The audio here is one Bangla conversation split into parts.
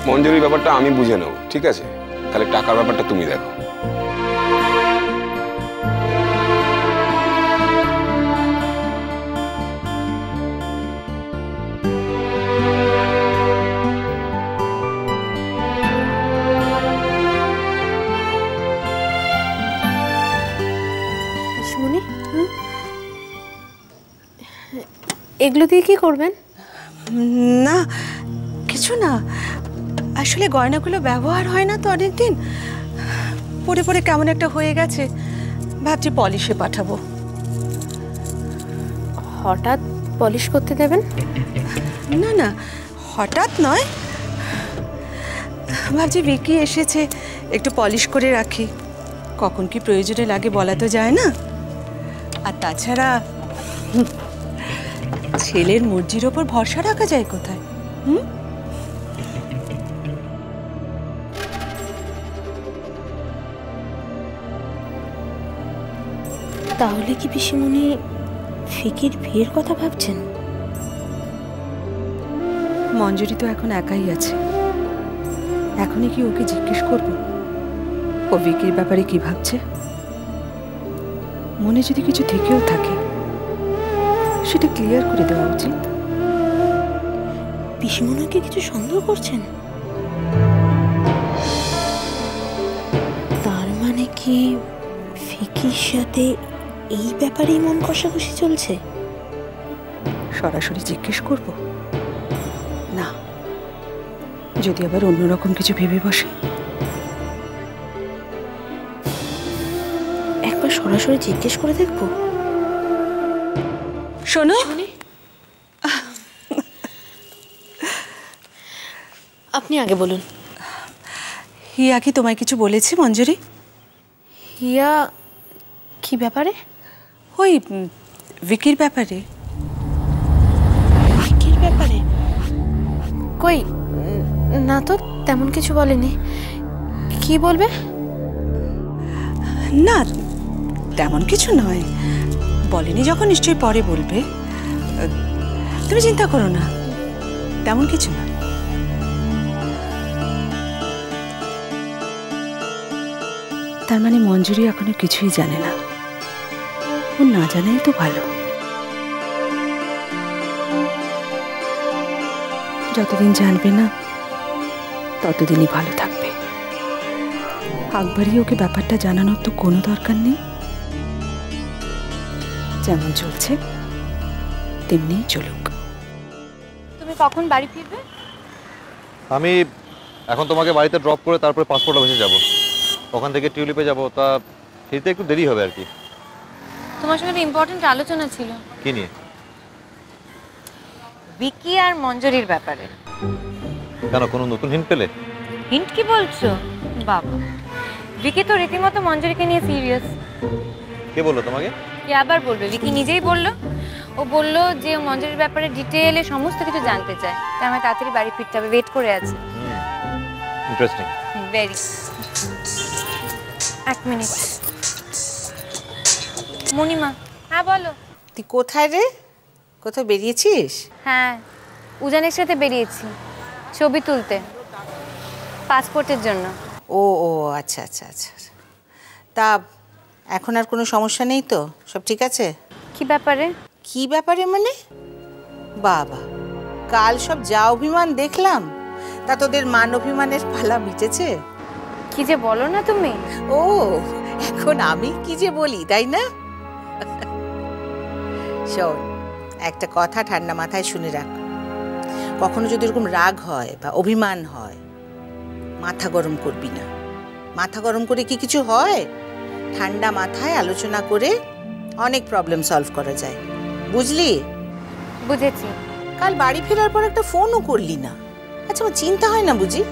মঞ্জুরির ব্যাপারটা আমি বুঝে নেব, ঠিক আছে? তাহলে টাকার ব্যাপারটা তুমি দেখো। এগুলো দিয়ে কি করবেন? না কিছু না, আসলে গয়নাগুলো ব্যবহার হয় না তো অনেকদিন, পরে পরে কেমন একটা হয়ে গেছে, ভাবছি পলিশে পাঠাবো। হঠাৎ পলিশ করতে দেবেন? না না, হঠাৎ নয়, ভাবছি ভিকি এসেছে, একটু পলিশ করে রাখি, কখন কি প্রয়োজনে লাগে বলা তো যায় না। আর তাছাড়া ছেলের মর্জির ওপর ভরসা রাখা যায় কোথায়? তাহলে কি পিসিমণি ভিকির বিয়ের কথা ভাবছেন? মঞ্জুরি তো এখন একাই আছে, এখনই কি ওকে জিজ্ঞেস করব ও ভিকির ব্যাপারে কি ভাবছে? মনে যদি কিছু থেকেও থাকে সেটা ক্লিয়ার করে দেওয়া উচিত। পিসিমণিকে কিছু সন্দেহ করছেন? তার মানে কি ভিকির সাথে এই ব্যাপারেই মন কষাকষি চলছে? সরাসরি জিজ্ঞেস করব না, যদি আবার অন্যরকম কিছু ভেবে বসে। একবার সরাসরি জিজ্ঞেস করে দেখবো। শোনো, আপনি আগে বলুন। হিয়া কি তোমায় কিছু বলেছে মঞ্জুরি? হিয়া কি ব্যাপারে? ওই ভিকির ব্যাপারে। ভিকির ব্যাপারে? কই না তো, তেমন কিছু বলেনি। কি বলবে? না তেমন কিছু নয়, বলেনি যখন নিশ্চয়ই পরে বলবে, তুমি চিন্তা করো না, তেমন কিছু না। তার মানে মঞ্জুরি এখনো কিছুই জানে না, ও না জানাই তো ভালো। যতদিন জানবে না ততদিনই ভালো থাকবে। একবারই ওকে ব্যাপারটা জানানোর তো কোনো দরকার নেই, যেমন চলছে তেমনিই চলুক। তুমি কখন বাড়ি ফিরবে? আমি এখন তোমাকে বাড়িতে ড্রপ করে তারপরে পাসপোর্ট অফিসে যাব, ওখান থেকে টিউলিপে যাব, তা ফিরতে একটু দেরি হবে আর কি। তোমার সঙ্গে একটা ইম্পর্টেন্ট আলোচনা ছিল। কি নিয়ে? ভিকি আর মঞ্জুরির ব্যাপারে। কেন, কোনো নতুন হিন্ট পেলে? হিন্ট কি বলছো বাবা? ভিকি তো রীতিমতো মঞ্জুরিকে নিয়ে সিরিয়াস। কে বললো তোমাকে? কে আবার বলবে? ভিকি নিজেই বললো। ও বললো যে মঞ্জুরির ব্যাপারে ডিটেইলে সমস্ত কিছু জানতে চায়, তাই আমার তাড়াতাড়ি বাড়ি ফিরতে হবে, ওয়েট করে আছে। ইন্টারেস্টিং। ভেরি। এক মিনিট মণিমা। হ্যাঁ বলো। তুই কোথায় রে? কোথায় বেরিয়েছিস? হ্যাঁ, উজানের সাথে বেরিয়েছি ছবি তুলতে, পাসপোর্টের জন্য। ও ও আচ্ছা আচ্ছা আচ্ছা, তা এখন আর কোনো সমস্যা নেই তো? সব ঠিক আছে? কি ব্যাপারে? কি ব্যাপারে মানে? বাবা, কাল সব যা অভিমান দেখলাম, তা তোদের মান অভিমানের পালা মিটেছে? কি যে বলো না তুমি। ও এখন আমি কি যে বলি, তাই না? শোন, একটা কথা ঠান্ডা মাথায় শুনে রাখ, কখনো যদি এরকম রাগ হয় বা অভিমান হয়, মাথা গরম করবি না। মাথা গরম করে কি কিছু হয়? ঠান্ডা মাথায় আলোচনা করে অনেক প্রবলেম সলভ করা যায়, বুঝলি? বুঝেছি। কাল বাড়ি ফেরার পর একটা ফোনও করলি না, আচ্ছা আমার চিন্তা হয় না বুঝি?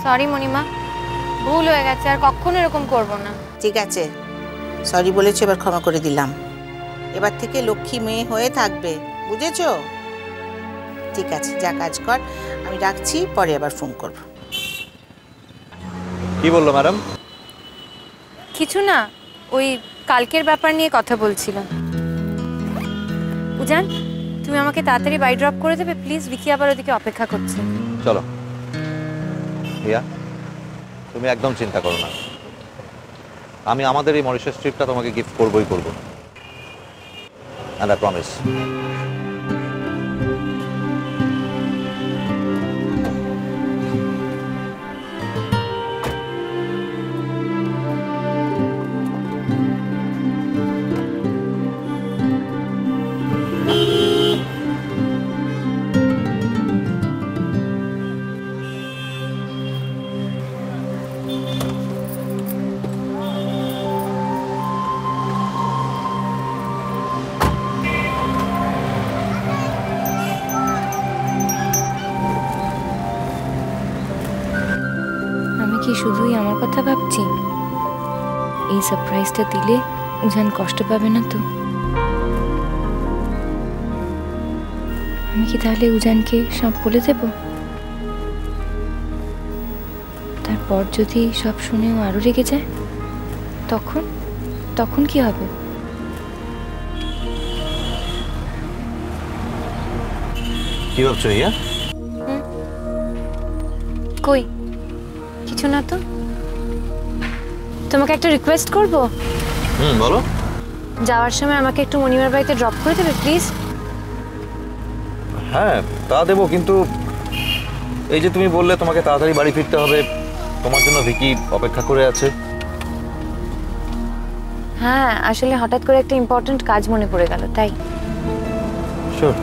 সরি মণিমা, ভুল হয়ে গেছে, আর কখনো এরকম করব না। ঠিক আছে, সরি বলেছো, এবার ক্ষমা করে দিলাম। এবার থেকে লক্ষ্মী মেয়ে হয়ে থাকবে, বুঝেছো? ঠিক আছে, যা কাজ কর, আমি রাখছি, পরে আবার ফোন করব। কি বললো ম্যাডাম? কিছু না, ওই কালকের ব্যাপার নিয়ে কথা বলছিলাম। উজান, তুমি আমাকে তাড়াতাড়ি বাড়ি ড্রপ করে দেবে প্লিজ? ভিকি আবার ওদিকে অপেক্ষা করছে। চলো। রিয়া, তুমি একদম চিন্তা করো না, আমি আমাদের এই মরিশাস ট্রিপটা তোমাকে গিফট করবই করব, অ্যান্ড আই প্রমিস। আমি কি শুধুই আমার কথা ভাবছি? এই সারপ্রাইজটা দিলে উজান কষ্ট পাবে না তো? আমি কি তাহলে উজানকে সব বলে দেব? তারপর যদি সব শুনেও আরো রেগে যায়, তখন তখন কি হবে? কি ভাবছো রিয়া? কই কিছু না তো। তোমাকে একটা রিকোয়েস্ট করব। বলো। যাওয়ার সময় আমাকে একটু মনিমার বাড়িতে ড্রপ করে দেবে প্লিজ? হ্যাঁ তা দেবো, কিন্তু এই যে তুমি বললে তোমাকে তাড়াতাড়ি বাড়ি ফিরতে হবে, তোমার জন্য ভিকি অপেক্ষা করে আছে। হ্যাঁ, আসলে হঠাৎ করে একটা ইম্পর্ট্যান্ট কাজ মনে পড়ে গেল, তাই। শিওর।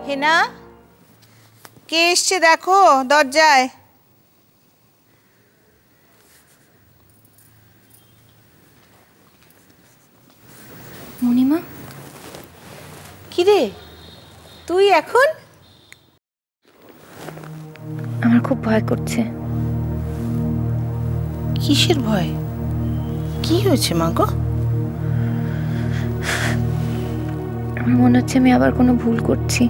হেনা, কে এসছে দেখো দরজায়। মনিমা, কিরে তুই এখন? আমার খুব ভয় করছে। কিসের ভয়? কি হয়েছে মা গো? আমার মনে হচ্ছে আমি আবার কোনো ভুল করছি।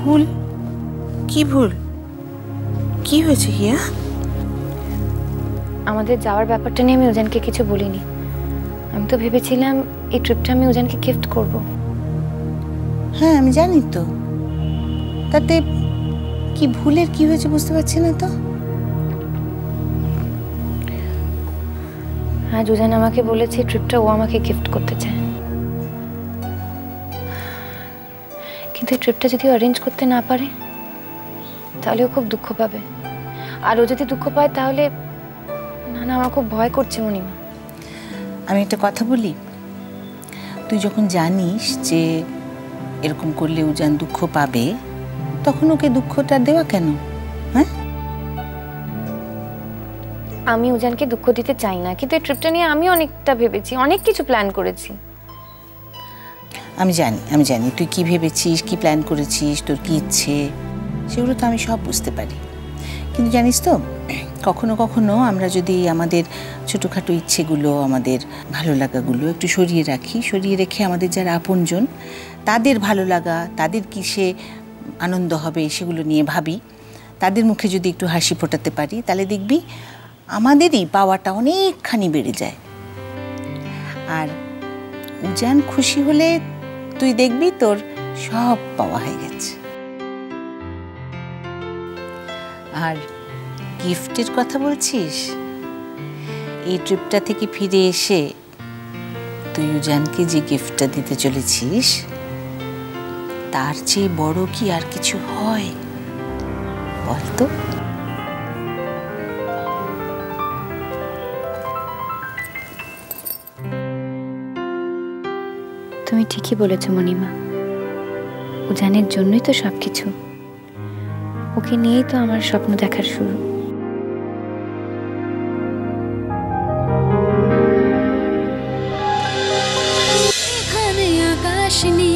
ভুল? কি ভুল? কি হয়েছে হিয়া? আমাদের যাওয়ার ব্যাপারটা নিয়ে আমি উজানকে কিছু বলিনি। আমি তো ভেবেছিলাম এই ট্রিপটা আমি উজানকে গিফট করব। হ্যাঁ আমি জানি তো, তাতে কি ভুলের কি হয়েছে বুঝতে পারছি না তো। আজ উজান আমাকে বলেছে ট্রিপটা ও আমাকে গিফট করতে চায়, কিন্তু এই ট্রিপটা যদি অ্যারেঞ্জ করতে না পারে তাহলে ও খুব দুঃখ পাবে। আর ও যদি দুঃখ পায় তাহলে না, আমার খুব ভয় করছে মনিমা। আমি একটা কথা বলি, তুই যখন জানিস যে এরকম করলে উজান দুঃখ পাবে, তখন ওকে দুঃখটা দেওয়া কেন? হ্যাঁ, আমি উজানকে দুঃখ দিতে চাই না, কিন্তু এই ট্রিপটা নিয়ে আমি অনেকটা ভেবেছি, অনেক কিছু প্ল্যান করেছি। আমি জানি তুই কি ভেবেছিস, কি প্ল্যান করেছিস, তোর কি ইচ্ছে, সেগুলো তো আমি সব বুঝতে পারি। কিন্তু জানিস তো, কখনো কখনো আমরা যদি আমাদের ছোটোখাটো ইচ্ছেগুলো, আমাদের ভালো লাগাগুলো একটু সরিয়ে রাখি, সরিয়ে রেখে আমাদের যারা আপনজন তাদের ভালো লাগা, তাদের কিসে আনন্দ হবে সেগুলো নিয়ে ভাবি, তাদের মুখে যদি একটু হাসি ফোটাতে পারি, তাহলে দেখবি আমাদেরই পাওয়াটা অনেকখানি বেড়ে যায়। আর উজান খুশি হলে তুই দেখবি তোর সব পাওয়া হয়ে গেছে। আর গিফটের কথা বলছিস, এই ট্রিপটা থেকে ফিরে এসে তুই উজানকে যে গিফটটা দিতে চলেছিস, তার চেয়ে বড় কি আর কিছু হয় বলতো? তুমি ঠিকই বলেছো মনিমা, উজানের জন্যই তো সবকিছু। ওকে নিয়েই তো আমার স্বপ্ন দেখার শুরু। এখানে আকাশ নীল।